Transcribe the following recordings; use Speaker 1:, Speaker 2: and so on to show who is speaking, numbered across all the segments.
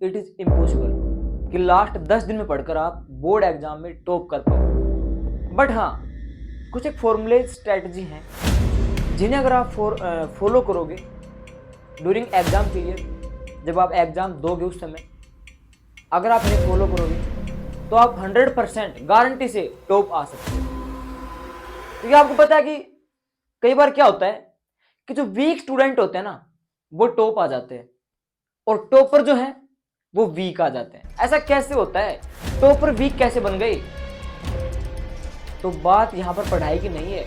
Speaker 1: It is impossible कि last 10 दिन में पढ़कर आप बोर्ड एग्जाम में टॉप कर पाओ। बट हाँ, कुछ एक फॉर्मूले स्ट्रेटजी हैं जिन्हें अगर आप फॉलो करोगे ड्यूरिंग एग्जाम पीरियड, जब आप एग्जाम दोगे उस समय अगर आप इन्हें फॉलो करोगे तो आप 100% गारंटी से टॉप आ सकते हो। क्योंकि आपको पता है कि कई बार क्या होता है कि जो वीक स्टूडेंट होते हैं ना वो टॉप आ जाते हैं और टॉपर जो है वो वीक आ जाते हैं। ऐसा कैसे होता है? टॉपर वीक कैसे बन गई? तो बात यहां पर पढ़ाई की नहीं है,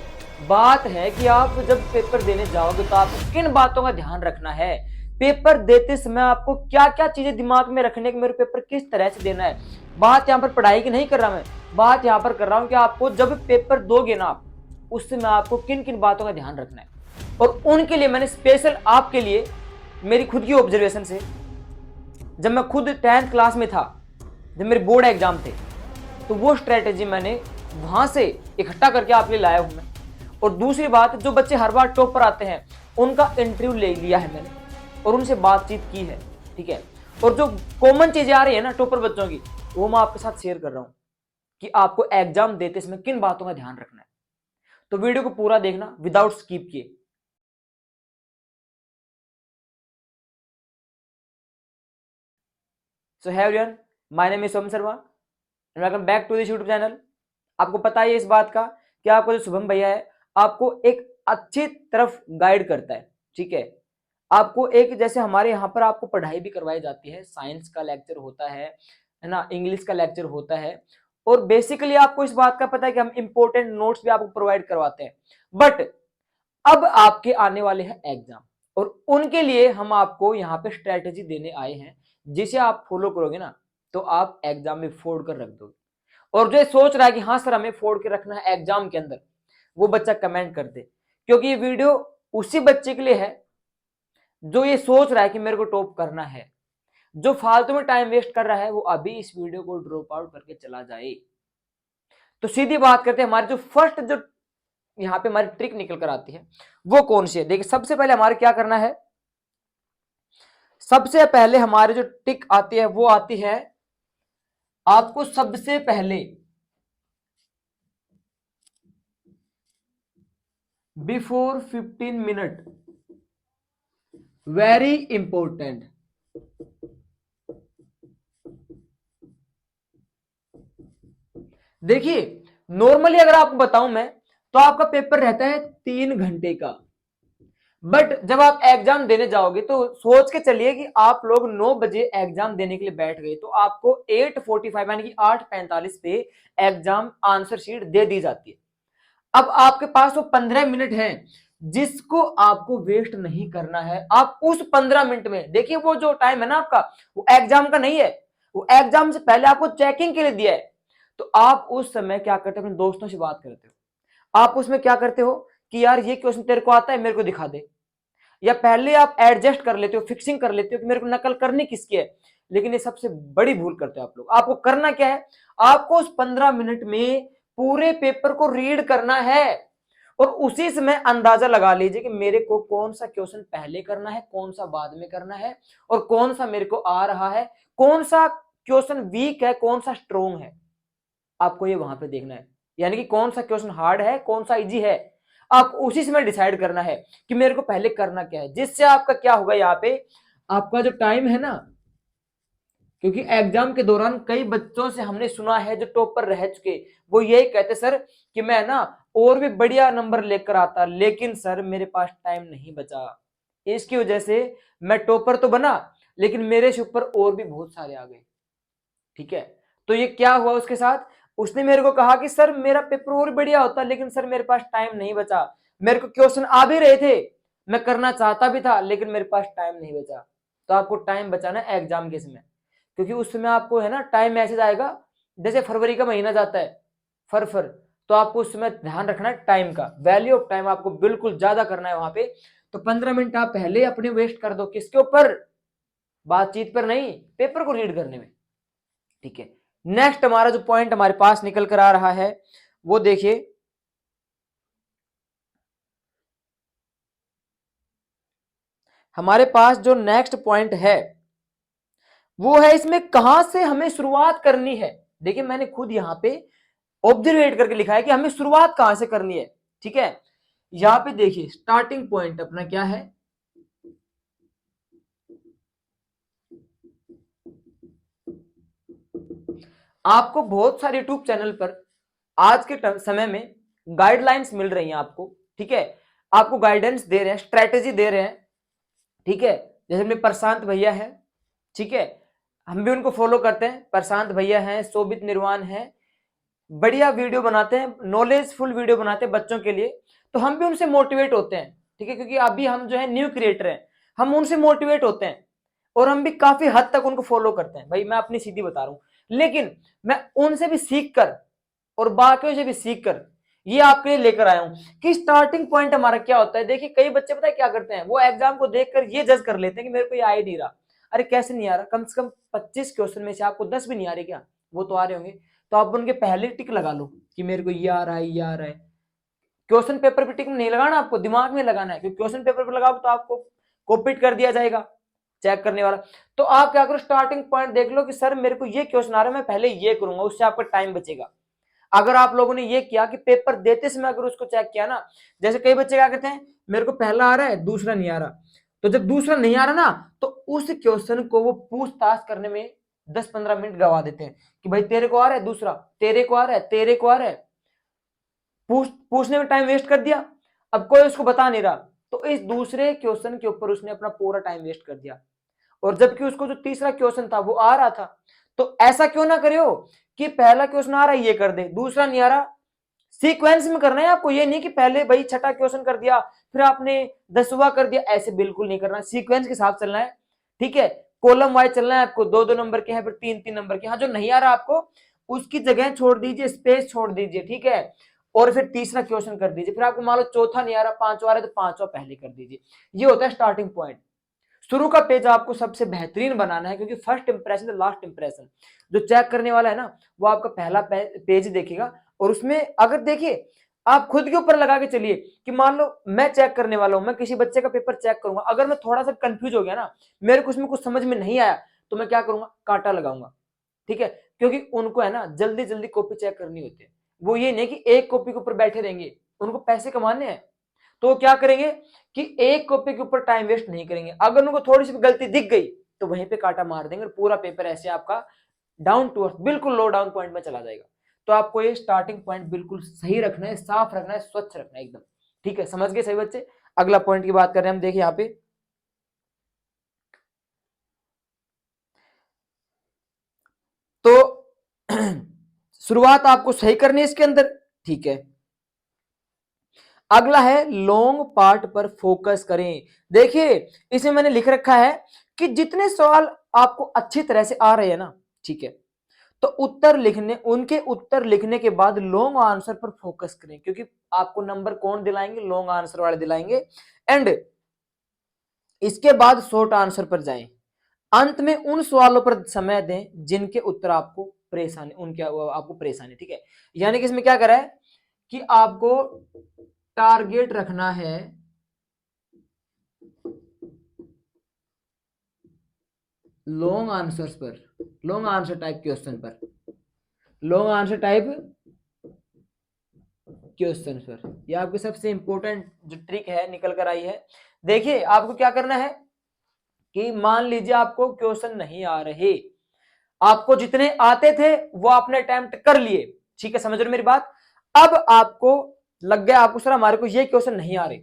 Speaker 1: बात है कि आप जब पेपर देने जाओगे तो आपको किन बातों का ध्यान रखना है। पेपर देते समय आपको क्या क्या चीजें दिमाग में रखने की, मेरे पेपर किस तरह से देना है। बात यहां पर पढ़ाई की नहीं कर रहा मैं, बात यहां पर कर रहा हूं कि आपको जब पेपर दोगे ना आप, उस समय आपको किन किन बातों का ध्यान रखना है। और उनके लिए मैंने स्पेशल आपके लिए मेरी खुद की ऑब्जर्वेशन से, जब मैं खुद 10th क्लास में था, जब मेरे बोर्ड एग्जाम थे, तो वो स्ट्रेटेजी मैंने वहां से इकट्ठा करके आपके लिए लाया हूं मैं। और दूसरी बात, जो बच्चे हर बार टॉप पर आते हैं उनका इंटरव्यू ले लिया है मैंने और उनसे बातचीत की है, ठीक है। और जो कॉमन चीजें आ रही है ना टॉपर बच्चों की, वो मैं आपके साथ शेयर कर रहा हूं कि आपको एग्जाम देते समय किन बातों का ध्यान रखना है। तो वीडियो को पूरा देखना विदाउट स्किप किए। So hey everyone, my name is Som Sharma and welcome back to this YouTube channel. आपको पता है इस बात का कि आपको जो शुभम भैया है आपको एक अच्छी तरफ गाइड करता है, ठीक है। आपको एक, जैसे हमारे यहाँ पर आपको पढ़ाई भी करवाई जाती है, साइंस का लेक्चर होता है ना, इंग्लिश का लेक्चर होता है, और बेसिकली आपको इस बात का पता है कि हम इंपॉर्टेंट नोट्स भी आपको प्रोवाइड करवाते हैं। बट अब आपके आने वाले हैं एग्जाम, और उनके लिए हम आपको यहाँ पे स्ट्रेटेजी देने आए हैं, जिसे आप फॉलो करोगे ना तो आप एग्जाम में फोड़ कर रख दोगे। और जो सोच रहा है कि हाँ सर हमें फोड़ के रखना है एग्जाम के अंदर, वो बच्चा कमेंट कर दे, क्योंकि ये वीडियो उसी बच्चे के लिए है जो ये सोच रहा है कि मेरे को टॉप करना है। जो फालतू में टाइम वेस्ट कर रहा है वो अभी इस वीडियो को ड्रॉप आउट करके चला जाए। तो सीधी बात करते हैं, हमारी जो फर्स्ट जो यहाँ पे हमारी ट्रिक निकल कर आती है वो कौन सी है। देखिए, सबसे पहले हमारे क्या करना है, सबसे पहले हमारी जो ट्रिक आती है वो आती है, आपको सबसे पहले बिफोर 15 मिनट, वेरी इंपॉर्टेंट। देखिए, नॉर्मली अगर आपको बताऊं मैं, तो आपका पेपर रहता है 3 घंटे का। बट जब आप एग्जाम देने जाओगे तो सोच के चलिए कि आप लोग 9 बजे एग्जाम देने के लिए बैठ गए, तो आपको 8:45 यानी कि 8:45 पे एग्जाम आंसर शीट दे दी जाती है। अब आपके पास वो 15 मिनट है जिसको आपको वेस्ट नहीं करना है। आप उस 15 मिनट में, देखिए वो जो टाइम है ना आपका, वो एग्जाम का नहीं है, वो एग्जाम से पहले आपको चेकिंग के लिए दिया है। तो आप उस समय क्या करते हो, अपने दोस्तों से बात करते हो। आप उसमें क्या करते हो कि यार ये क्वेश्चन तेरे को आता है, मेरे को दिखा दे। या पहले आप एडजस्ट कर लेते हो, फिक्सिंग कर लेते हो कि मेरे को नकल करनी किसकी है। लेकिन ये सबसे बड़ी भूल करते हो आप लोग। आपको करना क्या है, आपको उस 15 मिनट में पूरे पेपर को रीड करना है और उसी समय अंदाजा लगा लीजिए कि मेरे को कौन सा क्वेश्चन पहले करना है, कौन सा बाद में करना है, और कौन सा मेरे को आ रहा है, कौन सा क्वेश्चन वीक है, कौन सा स्ट्रोंग है। आपको ये वहां पे देखना है, यानी कि कौन सा क्वेश्चन हार्ड है, कौन सा इजी है। आप उसी समय डिसाइड करना है कि मेरे को पहले करना क्या है, जिससे आपका क्या होगा यहाँ पे, आपका जो टाइम है ना, क्योंकि एग्जाम के दौरान कई बच्चों से हमने सुना है जो टॉपर रह चुके, वो यही कहते सर कि मैं ना और भी बढ़िया नंबर लेकर आता, लेकिन सर मेरे पास टाइम नहीं बचा। इसकी वजह से मैं टॉपर तो बना, लेकिन मेरे से ऊपर और भी बहुत सारे आ गए, ठीक है। तो ये क्या हुआ उसके साथ, उसने मेरे को कहा कि सर मेरा पेपर और बढ़िया होता, लेकिन सर मेरे पास टाइम नहीं बचा। मेरे को क्वेश्चन आ भी रहे थे, मैं करना चाहता भी था, लेकिन मेरे पास टाइम नहीं बचा। तो आपको टाइम बचाना है एग्जाम के समय, क्योंकि उस समय आपको है ना टाइम मैसेज आएगा, जैसे फरवरी का महीना जाता है, फर, तो आपको उस समय ध्यान रखना है टाइम का, वैल्यू ऑफ टाइम आपको बिल्कुल ज्यादा करना है वहां पे। तो 15 मिनट आप पहले अपने वेस्ट कर दो, किसके ऊपर, बातचीत पर नहीं, पेपर को रीड करने में, ठीक है। नेक्स्ट हमारा जो पॉइंट हमारे पास निकल कर आ रहा है वो देखिए, हमारे पास जो नेक्स्ट पॉइंट है वो है इसमें कहां से हमें शुरुआत करनी है। देखिए मैंने खुद यहां पे ऑब्जर्वेट करके लिखा है कि हमें शुरुआत कहां से करनी है। ठीक है, यहां पे देखिए स्टार्टिंग पॉइंट अपना क्या है, आपको बहुत सारे यूट्यूब चैनल पर आज के समय में गाइडलाइंस मिल रही हैं आपको। ठीक है, आपको गाइडेंस दे रहे हैं, स्ट्रेटेजी दे रहे हैं। ठीक है, जैसे अपने प्रशांत भैया है, ठीक है, हम भी उनको फॉलो करते हैं। प्रशांत भैया हैं, शोभित निर्वाण है, बढ़िया वीडियो बनाते हैं, नॉलेजफुल वीडियो बनाते हैं बच्चों के लिए, तो हम भी उनसे मोटिवेट होते हैं। ठीक है, क्योंकि अभी हम जो है न्यू क्रिएटर हैं, हम उनसे मोटिवेट होते हैं और हम भी काफी हद तक उनको फॉलो करते हैं। भाई मैं अपनी सीधी बता रहा हूं, लेकिन मैं उनसे भी सीख कर और बाकियों से भी सीख कर ये आपके लिए लेकर आया हूं कि स्टार्टिंग पॉइंट हमारा क्या होता है। देखिए कई बच्चे पता है क्या करते हैं, वो एग्जाम को देखकर ये जज कर लेते हैं कि मेरे को ये आ ही नहीं रहा। अरे कैसे नहीं आ रहा, कम से कम 25 क्वेश्चन में से आपको 10 भी नहीं आ रहे क्या, वो तो आ रहे होंगे। तो आप उनके पहले टिक लगा लो कि मेरे को ये आ रहा है, ये आ रहा है। क्वेश्चन पेपर पे टिक नहीं लगाना, आपको दिमाग में लगाना है, क्योंकि क्वेश्चन पेपर पे लगाओ तो आपको कॉपी कर दिया जाएगा चेक करने वाला। तो आप क्या करो, स्टार्टिंग पॉइंट देख लो कि सर मेरे को ये क्वेश्चन आ रहा है, मैं पहले ये करूंगा, उससे आपका टाइम बचेगा। अगर आप लोगों ने ये किया कि पेपर देते समय अगर उसको चेक किया ना, जैसे कई बच्चे क्या कहते हैं, मेरे को पहला आ रहा है दूसरा नहीं आ रहा, तो जब दूसरा नहीं आ रहा ना, तो उस क्वेश्चन को वो पूछताछ करने में 10-15 मिनट गवा देते हैं कि भाई तेरे को आ रहा है दूसरा, तेरे को आ रहा है, तेरे को आ रहा है, पूछने में टाइम वेस्ट कर दिया। अब कोई उसको बता नहीं रहा, तो इस दूसरे क्वेश्चन के ऊपर उसने अपना पूरा टाइम वेस्ट कर दिया। और जबकि उसको जो तीसरा क्वेश्चन था वो आ रहा था। तो ऐसा क्यों ना करे हो कि पहला क्वेश्चन आ रहा है ये कर दे, दूसरा नहीं आ रहा, सीक्वेंस में करना है आपको। ये नहीं कि पहले भाई छठा क्वेश्चन कर दिया फिर आपने 10वां कर दिया, ऐसे बिल्कुल नहीं करना, सीक्वेंस के साथ चलना है। ठीक है, कॉलम वाइज चलना है आपको, 2-2 नंबर के हैं, फिर 3-3 नंबर के। हाँ, जो नहीं आ रहा आपको उसकी जगह छोड़ दीजिए, स्पेस छोड़ दीजिए। ठीक है, और फिर तीसरा क्वेश्चन कर दीजिए। फिर आपको मान लो चौथा नहीं आ रहा, पांचवा आ रहा है, तो पांचवा पहले कर दीजिए। ये होता है स्टार्टिंग पॉइंट। शुरू का पेज आपको सबसे बेहतरीन बनाना है, क्योंकि फर्स्ट इंप्रेशन लास्ट इंप्रेशन, जो चेक करने वाला है ना वो आपका पहला पेज देखेगा। और उसमें अगर देखिए आप खुद के ऊपर लगा के चलिए कि मान लो मैं चेक करने वाला हूं, मैं किसी बच्चे का पेपर चेक करूंगा, अगर मैं थोड़ा सा कंफ्यूज हो गया ना, मेरे को उसमें कुछ समझ में नहीं आया, तो मैं क्या करूंगा, कांटा लगाऊंगा। ठीक है, क्योंकि उनको है ना जल्दी जल्दी कॉपी चेक करनी होती है। वो ये नहीं कि एक कॉपी के ऊपर बैठे रहेंगे, उनको पैसे कमाने हैं। तो क्या करेंगे कि एक कॉपी के ऊपर टाइम वेस्ट नहीं करेंगे। अगर उनको थोड़ी सी गलती दिख गई तो वहीं पे कांटा मार देंगे और पूरा पेपर ऐसे आपका डाउन टू अर्थ बिल्कुल लो डाउन पॉइंट में चला जाएगा। तो आपको ये स्टार्टिंग पॉइंट बिल्कुल सही रखना है, साफ रखना है, स्वच्छ रखना है एकदम। ठीक है, समझ गए सही बच्चे। अगला पॉइंट की बात कर रहे हैं हम, देखिए यहाँ पे तो शुरुआत आपको सही करनी है इसके अंदर। ठीक है, अगला है लॉन्ग पार्ट पर फोकस करें। देखिए इसमें मैंने लिख रखा है कि जितने सवाल आपको अच्छी तरह से आ रहे हैं ना, ठीक है, तो उनके उत्तर लिखने के बाद लॉन्ग आंसर पर फोकस करें, क्योंकि आपको नंबर कौन दिलाएंगे, लॉन्ग आंसर वाले दिलाएंगे। एंड इसके बाद शॉर्ट आंसर पर जाएं। अंत में उन सवालों पर समय दें जिनके उत्तर आपको परेशानी, उनके आपको परेशानी। ठीक है, यानी कि इसमें क्या करा है कि आपको टारगेट रखना है लॉन्ग आंसर्स पर, लॉन्ग आंसर टाइप क्वेश्चन पर, लॉन्ग आंसर टाइप क्वेश्चन पर। ये आपकी सबसे इंपॉर्टेंट जो ट्रिक है निकल कर आई है। देखिए आपको क्या करना है कि मान लीजिए आपको क्वेश्चन नहीं आ रहे, आपको जितने आते थे वो आपने अटेम्प्ट कर लिए। ठीक है, समझ रहे मेरी बात। अब आपको लग गया, आपको सर हमारे को ये क्वेश्चन नहीं आ रहे,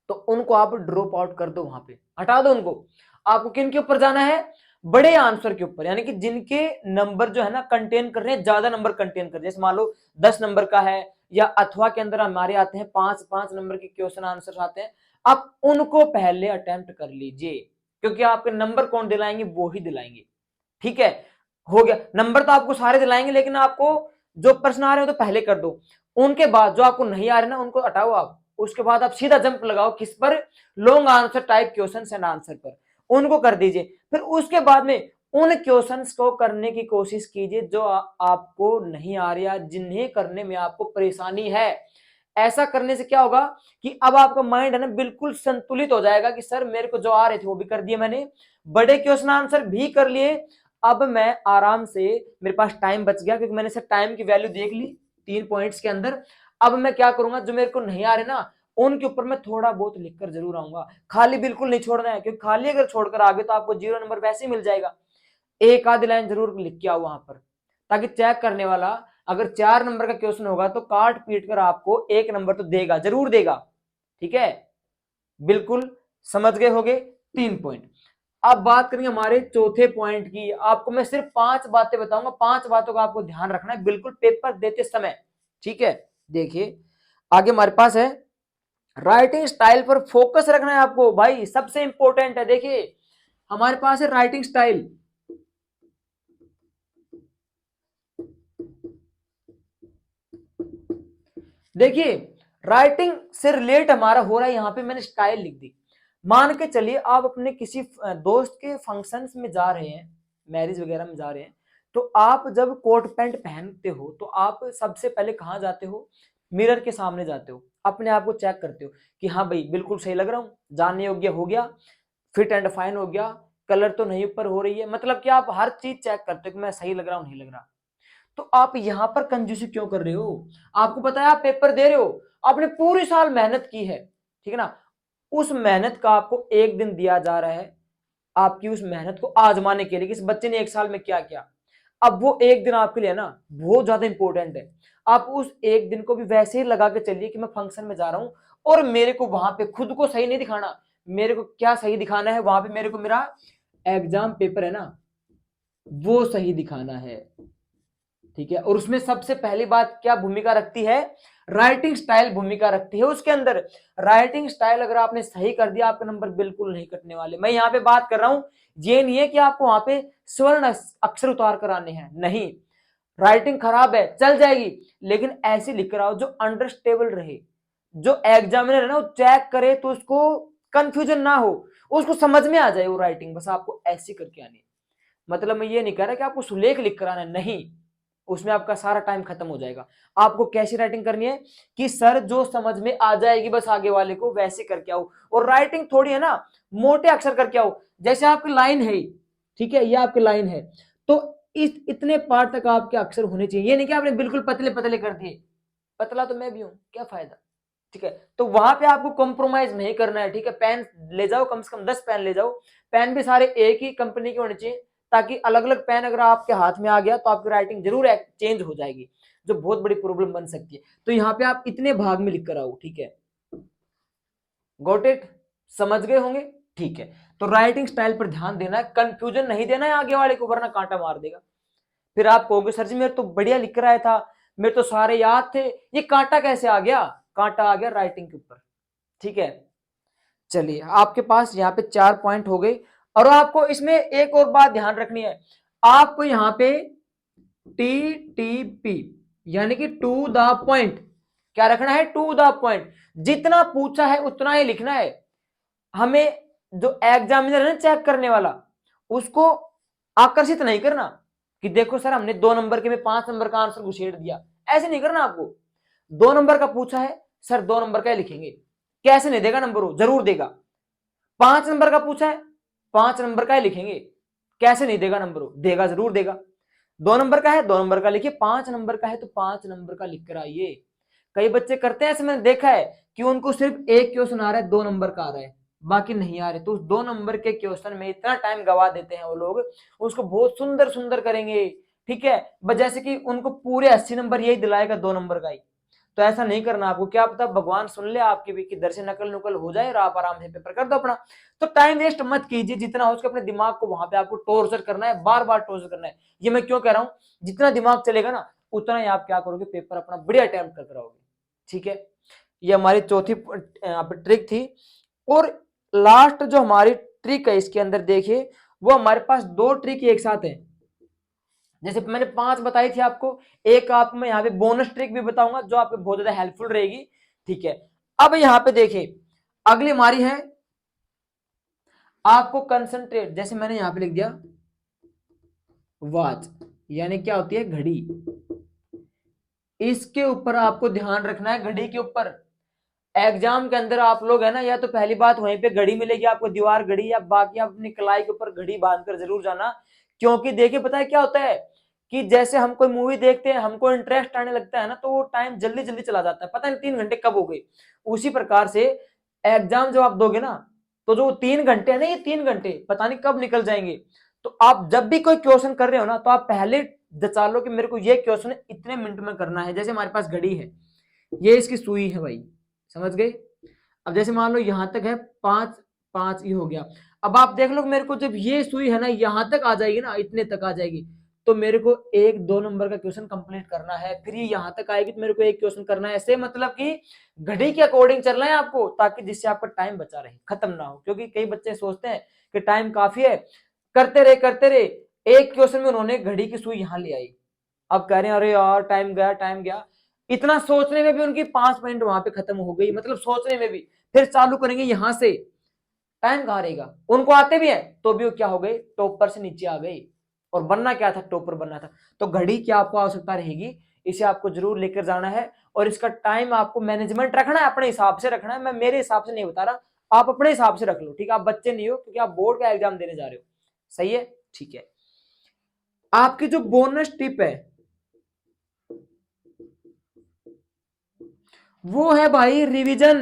Speaker 1: तो उनको आप ड्रॉप आउट कर दो, वहां पे हटा दो उनको। आपको किन के ऊपर जाना है, बड़े आंसर के ऊपर, यानी कि जिनके नंबर जो है ना कंटेन कर रहे हैं, ज्यादा नंबर कंटेन कर रहे हैं। जैसे मान लो 10 नंबर का है, या अथवा के अंदर हमारे आते हैं 5-5 नंबर के क्वेश्चन आंसर आते हैं, आप उनको पहले अटेम्प्ट कर लीजिए, क्योंकि आपके नंबर कौन दिलाएंगे, वो ही दिलाएंगे। ठीक है, हो गया, नंबर तो आपको सारे दिलाएंगे, लेकिन आपको जो प्रश्न आ रहे हो तो पहले कर दो। उनके बाद जो आपको नहीं आ रहे ना उनको हटाओ आप, उसके बाद आप सीधा जंप लगाओ किस पर, long answer type question and answer पर, उनको कर दीजिए। फिर उसके बाद में उन क्वेश्चंस को करने की कोशिश कीजिए जो आपको नहीं आ रहा, जिन्हें करने में आपको परेशानी है। ऐसा करने से क्या होगा कि अब आपका माइंड है ना बिल्कुल संतुलित हो जाएगा कि सर मेरे को जो आ रहे थे वो भी कर दिए मैंने, बड़े क्वेश्चन आंसर भी कर लिए, अब मैं आराम से, मेरे पास टाइम बच गया क्योंकि मैंने सर टाइम की वैल्यू देख ली 3 पॉइंट्स के अंदर। अब मैं क्या करूंगा, जो मेरे को नहीं आ रहे ना उनके ऊपर मैं थोड़ा बहुत लिखकर जरूर आऊंगा, खाली बिल्कुल नहीं छोड़ना है, क्योंकि खाली अगर छोड़कर आगे तो आपको 0 नंबर वैसे ही मिल जाएगा। एक आधी लाइन जरूर लिख के आओ वहां पर, ताकि चेक करने वाला अगर 4 नंबर का क्वेश्चन होगा तो काट पीट कर आपको 1 नंबर तो देगा, जरूर देगा। ठीक है, बिल्कुल समझ गए होगे 3 पॉइंट। अब बात करेंगे हमारे चौथे पॉइंट की। आपको मैं सिर्फ 5 बातें बताऊंगा, 5 बातों का आपको ध्यान रखना है बिल्कुल पेपर देते समय। ठीक है, देखिए आगे हमारे पास है राइटिंग स्टाइल पर फोकस रखना है आपको भाई, सबसे इंपॉर्टेंट है। देखिए हमारे पास है राइटिंग स्टाइल, देखिए राइटिंग से रिलेट हमारा हो रहा है, यहां पे मैंने स्टाइल लिख दी। मान के चलिए आप अपने किसी दोस्त के फंक्शंस में जा रहे हैं, मैरिज वगैरह में जा रहे हैं, तो आप जब कोट पैंट पहनते हो तो आप सबसे पहले कहां जाते हो, मिरर के सामने जाते हो, अपने आप को चेक करते हो कि हाँ भाई बिल्कुल सही लग रहा हूँ, जानने योग्य हो गया, फिट एंड फाइन हो गया, कलर तो नहीं ऊपर हो रही है, मतलब कि आप हर चीज चेक करते हो कि मैं सही लग रहा हूं नहीं लग रहा। तो आप यहां पर कंजूसी क्यों कर रहे हो, आपको पता है आप पेपर दे रहे हो, आपने पूरी साल मेहनत की है, ठीक है ना, उस मेहनत का आपको एक दिन दिया जा रहा है, आपकी उस मेहनत को आजमाने के लिए कि इस बच्चे ने 1 साल में क्या किया। अब वो एक दिन आपके लिए ना बहुत ज्यादा इंपॉर्टेंट है, आप उस एक दिन को भी वैसे ही लगा के चलिए कि मैं फंक्शन में जा रहा हूं और मेरे को वहां पे खुद को सही नहीं दिखाना, मेरे को क्या सही दिखाना है वहां पे, मेरे को मेरा एग्जाम पेपर है ना वो सही दिखाना है। ठीक है, और उसमें सबसे पहली बात क्या भूमिका रखती है, राइटिंग स्टाइल भूमिका रखती है उसके अंदर। राइटिंग स्टाइल अगर आपने सही कर दिया आपके नंबर बिल्कुल नहीं कटने वाले। मैं यहां पे बात कर रहा हूं, ये नहीं है कि आपको वहां पे स्वर्ण अक्षर उतार कर आने हैं, नहीं, राइटिंग खराब है चल जाएगी, लेकिन ऐसी लिख कर आओ जो अंडरस्टेबल रहे, जो एग्जामिनर है ना वो चेक करे तो उसको कंफ्यूजन ना हो, उसको समझ में आ जाए वो राइटिंग, बस आपको ऐसी करके आनी है। मतलब मैं ये नहीं कह रहा कि आपको सुलेख लिख कर आना है, नहीं, उसमें आपका सारा टाइम खत्म हो जाएगा। आपको कैसी राइटिंग करनी है कि सर जो समझ में आ जाएगी बस आगे वाले को वैसे करके आओ, और राइटिंग थोड़ी है ना मोटे अक्षर करके आओ, जैसे आपकी लाइन है, ठीक है ये आपकी लाइन है, तो इस इतने पार्ट तक आपके अक्षर होने चाहिए, ये नहीं कि आपने बिल्कुल पतले पतले कर दिए, पतला तो मैं भी हूं क्या फायदा। ठीक है, तो वहां पे आपको कॉम्प्रोमाइज नहीं करना है। ठीक है, पेन ले जाओ, कम से कम 10 पेन ले जाओ, पेन भी सारे एक ही कंपनी के होने चाहिए, ताकि अलग अलग पेन अगर आपके हाथ में आ गया तो आपकी राइटिंग जरूर चेंज हो जाएगी, जो बहुत बड़ी प्रॉब्लम बन सकती है। तो यहाँ पे आप इतने भाग में लिख कर आओ। ठीक है, गॉट इट, समझ गए होंगे। ठीक है, तो राइटिंग स्टाइल पर ध्यान देना है, कंफ्यूजन नहीं देना है आगे वाले को, वरना कांटा मार देगा। फिर आप कहोगे सर जी मेरे तो बढ़िया लिख रहा था, मेरे तो सारे याद थे, ये कांटा कैसे आ गया, कांटा आ गया राइटिंग के ऊपर। ठीक है, चलिए आपके पास यहाँ पे 4 पॉइंट हो गए, और आपको इसमें एक और बात ध्यान रखनी है, आपको यहाँ पे TTP यानी कि टू द पॉइंट, क्या रखना है, टू द पॉइंट, जितना पूछा है उतना ही लिखना है। हमें जो एग्जामिनर है ना चेक करने वाला, उसको आकर्षित नहीं करना कि देखो सर हमने 2 नंबर के में 5 नंबर का आंसर घुसेड़ दिया, ऐसे नहीं करना आपको। 2 नंबर का पूछा है सर 2 नंबर का ही लिखेंगे, कैसे नहीं देगा नंबर, वो जरूर देगा। 5 नंबर का पूछा है 5 नंबर का ही लिखेंगे, कैसे नहीं देगा नंबर, वो देगा जरूर देगा। 2 नंबर का है 2 नंबर का लिखिए, 5 नंबर का है तो 5 नंबर का लिख कर आइए। कई बच्चे करते हैं ऐसे, मैंने देखा है कि उनको सिर्फ एक क्वेश्चन आ रहा है 2 नंबर का आ रहा है, बाकी नहीं आ रहे, तो उस 2 नंबर के क्वेश्चन में इतना टाइम गवा देते हैं वो लोग, उसको बहुत सुंदर सुंदर करेंगे। ठीक है, बस जैसे कि उनको पूरे 80 नंबर यही दिलाएगा 2 नंबर का ही, तो ऐसा नहीं करना आपको, क्या पता भगवान सुन ले आपकी भी, कि दर से नकल नुकल हो जाए और आप आराम से पेपर कर दो अपना। तो टाइम वेस्ट मत कीजिए, जितना हो सके अपने दिमाग को वहां पे आपको टॉर्चर करना है, बार बार टॉर्चर करना है। ये मैं क्यों कह रहा हूं, जितना दिमाग चलेगा ना उतना ही आप क्या करोगे, पेपर अपना बढ़िया अटेम्प्ट कर रहोगे। ठीक है, ये हमारी चौथी ट्रिक थी। और लास्ट जो हमारी ट्रिक है इसके अंदर देखिए, वो हमारे पास 2 ट्रिक एक साथ है। जैसे मैंने 5 बताई थी आपको, एक आपको मैं यहाँ पे बोनस ट्रिक भी बताऊंगा जो आपको बहुत ज्यादा हेल्पफुल रहेगी। ठीक है, अब यहाँ पे देखिए अगली हमारी है आपको कंसंट्रेट, जैसे मैंने यहाँ पे लिख दिया वॉच, यानी क्या होती है घड़ी, इसके ऊपर आपको ध्यान रखना है, घड़ी के ऊपर। एग्जाम के अंदर आप लोग है ना, या तो पहली बात वहीं पे घड़ी मिलेगी आपको, दीवार घड़ी, या बाकी आप अपनी कलाई के ऊपर घड़ी बांधकर जरूर जाना। क्योंकि देखिए पता है क्या होता है कि जैसे हम कोई मूवी देखते हैं, हमको इंटरेस्ट आने लगता है ना, तो वो टाइम जल्दी जल्दी चला जाता है, पता नहीं 3 घंटे कब हो गए। उसी प्रकार से एग्जाम जब आप दोगे ना, तो जो 3 घंटे है ना, ये 3 घंटे पता नहीं कब निकल जाएंगे। तो आप जब भी कोई क्वेश्चन कर रहे हो ना, तो आप पहले जचा लो कि मेरे को ये क्वेश्चन इतने मिनट में करना है। जैसे हमारे पास घड़ी है, ये इसकी सुई है भाई, समझ गए। अब जैसे मान लो यहां तक है 5, 5 ये हो गया। अब आप देख लो मेरे को जब ये सुई है ना यहां तक आ जाएगी ना, इतने तक आ जाएगी, तो मेरे को 1-2 नंबर का क्वेश्चन कंप्लीट करना है। फिर ये यहां तक आएगी तो मेरे को एक क्वेश्चन करना है। ऐसे मतलब कि घड़ी के अकॉर्डिंग चलना है आपको, ताकि जिससे आपका टाइम बचा रहे, खत्म ना हो। क्योंकि कई बच्चे सोचते हैं कि टाइम काफी है, करते रहे, एक क्वेश्चन में उन्होंने घड़ी की सुई यहां ले आई। अब कह रहे हैं अरे यार टाइम गया, टाइम गया। इतना सोचने में भी उनकी 5 मिनट वहां पे खत्म हो गई, मतलब सोचने में भी। फिर चालू करेंगे यहां से, टाइम कहां रहेगा। उनको आते भी है तो भी वो क्या हो गए, टॉपर से नीचे आ गए। और बनना क्या था, टॉपर बनना था। तो घड़ी की आपको आवश्यकता रहेगी, इसे आपको जरूर लेकर जाना है। और इसका टाइम आपको मैनेजमेंट रखना है, अपने हिसाब से रखना है। मैं मेरे हिसाब से नहीं बता रहा, आप अपने हिसाब से रख लो, ठीक है। आप बच्चे नहीं हो, क्योंकि आप बोर्ड का एग्जाम देने जा रहे हो, सही है, ठीक है। आपकी जो बोनस टिप है वो है भाई रिवीजन।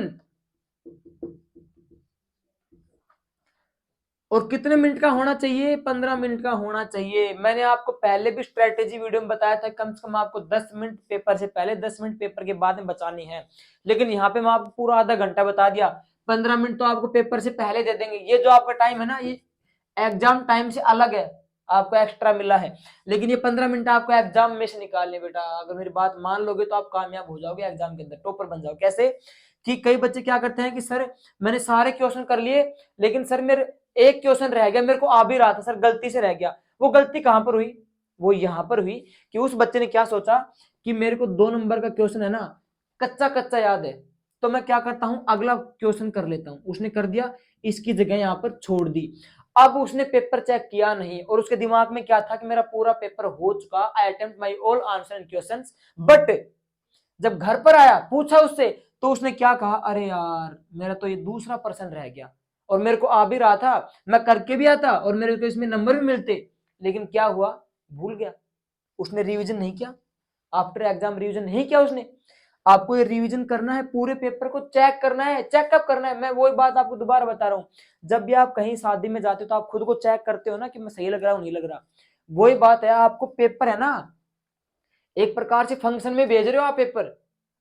Speaker 1: और कितने मिनट का होना चाहिए, 15 मिनट का होना चाहिए। मैंने आपको पहले भी स्ट्रेटेजी वीडियो में बताया था, कम से कम आपको 10 मिनट पेपर से पहले, 10 मिनट पेपर के बाद में बचानी है। लेकिन यहाँ पे मैं आपको पूरा आधा घंटा बता दिया, 15 मिनट तो आपको पेपर से पहले दे देंगे। ये जो आपका टाइम है ना, ये एग्जाम टाइम से अलग है, आपको एक्स्ट्रा मिला है। लेकिन ये 15 मिनट आपको एग्जाम में से निकालने बेटा। अगर मेरी बात मान लोगे तो आप कामयाब हो जाओगे एग्जाम के अंदर, टॉपर बन जाओ। कैसे कि कई बच्चे क्या करते हैं कि सर मैंने सारे क्वेश्चन कर लिए, लेकिन सर मेरे एक क्वेश्चन रह गया, मेरे को आ भी रहा था सर, गलती से रह गया। वो गलती कहां पर हुई, वो यहां पर हुई कि उस बच्चे ने क्या सोचा कि मेरे को 2 नंबर का क्वेश्चन है ना, कच्चा कच्चा याद है, तो मैं क्या करता हूं अगला क्वेश्चन कर लेता हूं। उसने कर दिया, इसकी जगह यहां पर छोड़ दी। अब उसने पेपर चेक किया नहीं, और उसके दिमाग में क्या था कि मेरा पूरा पेपर हो चुका, I attempt my all answer and questions. But जब घर पर आया, पूछा उससे, तो उसने क्या कहा, अरे यार मेरा तो ये दूसरा पर्सन रह गया, और मेरे को आ भी रहा था, मैं करके भी आता, और मेरे को इसमें नंबर भी मिलते। लेकिन क्या हुआ, भूल गया। उसने रिवीजन नहीं किया, आफ्टर एग्जाम रिवीजन नहीं किया उसने। आपको ये रिवीजन करना है, पूरे पेपर को चेक करना है। चेक कब करना है, मैं वही बात आपको दोबारा बता रहा हूँ। जब भी आप कहीं शादी में जाते हो तो आप खुद को चेक करते हो ना कि मैं सही लग रहा हूँ नहीं लग रहा। वही बात है, आपको पेपर है ना, एक प्रकार से फंक्शन में भेज रहे हो आप पेपर,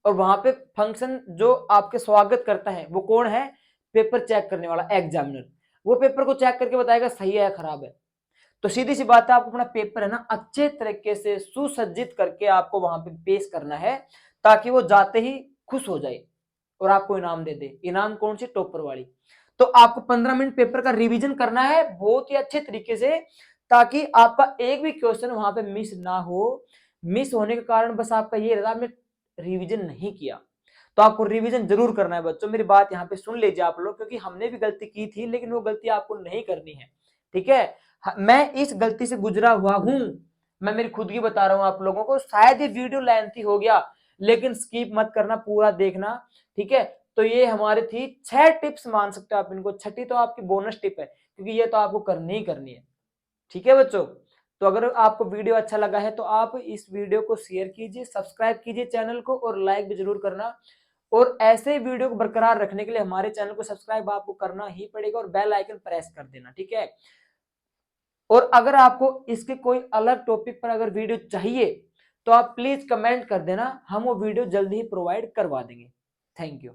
Speaker 1: और वहां पे फंक्शन जो आपके स्वागत करता है वो कौन है, पेपर चेक करने वाला एग्जामिनर। वो पेपर को चेक करके बताएगा सही है या खराब है। तो सीधी सी बात है, आपको अपना पेपर है ना अच्छे तरीके से सुसज्जित करके आपको वहां पे पेश करना है, ताकि वो जाते ही खुश हो जाए और आपको इनाम दे दे। इनाम कौन सी, टॉपर वाली। तो आपको 15 मिनट पेपर का रिवीजन करना है बहुत ही अच्छे तरीके से, ताकि आपका एक भी क्वेश्चन वहां पे मिस ना हो। मिस होने के कारण बस आपका ये रहा, आपने रिवीजन नहीं किया। तो आपको रिवीजन जरूर करना है बच्चों, मेरी बात यहाँ पे सुन लीजिए आप लोग, क्योंकि हमने भी गलती की थी, लेकिन वो गलती आपको नहीं करनी है, ठीक है। मैं इस गलती से गुजरा हुआ हूं, मैं मेरी खुद की बता रहा हूं आप लोगों को। शायद ये वीडियो लेंथी हो गया, लेकिन स्किप मत करना, पूरा देखना, ठीक है। तो ये हमारी थी 6 टिप्स, मान सकते हो आप इनको। छठी तो आपकी बोनस टिप है, क्योंकि ये तो आपको करनी ही करनी है, ठीक है बच्चों। तो अगर आपको वीडियो अच्छा लगा है तो आप इस वीडियो को शेयर कीजिए, सब्सक्राइब कीजिए चैनल को, और लाइक भी जरूर करना। और ऐसे वीडियो को बरकरार रखने के लिए हमारे चैनल को सब्सक्राइब आपको करना ही पड़ेगा, और बेल आइकन प्रेस कर देना, ठीक है। और अगर आपको इसके कोई अलग टॉपिक पर अगर वीडियो चाहिए तो आप प्लीज कमेंट कर देना, हम वो वीडियो जल्दी ही प्रोवाइड करवा देंगे। Thank you.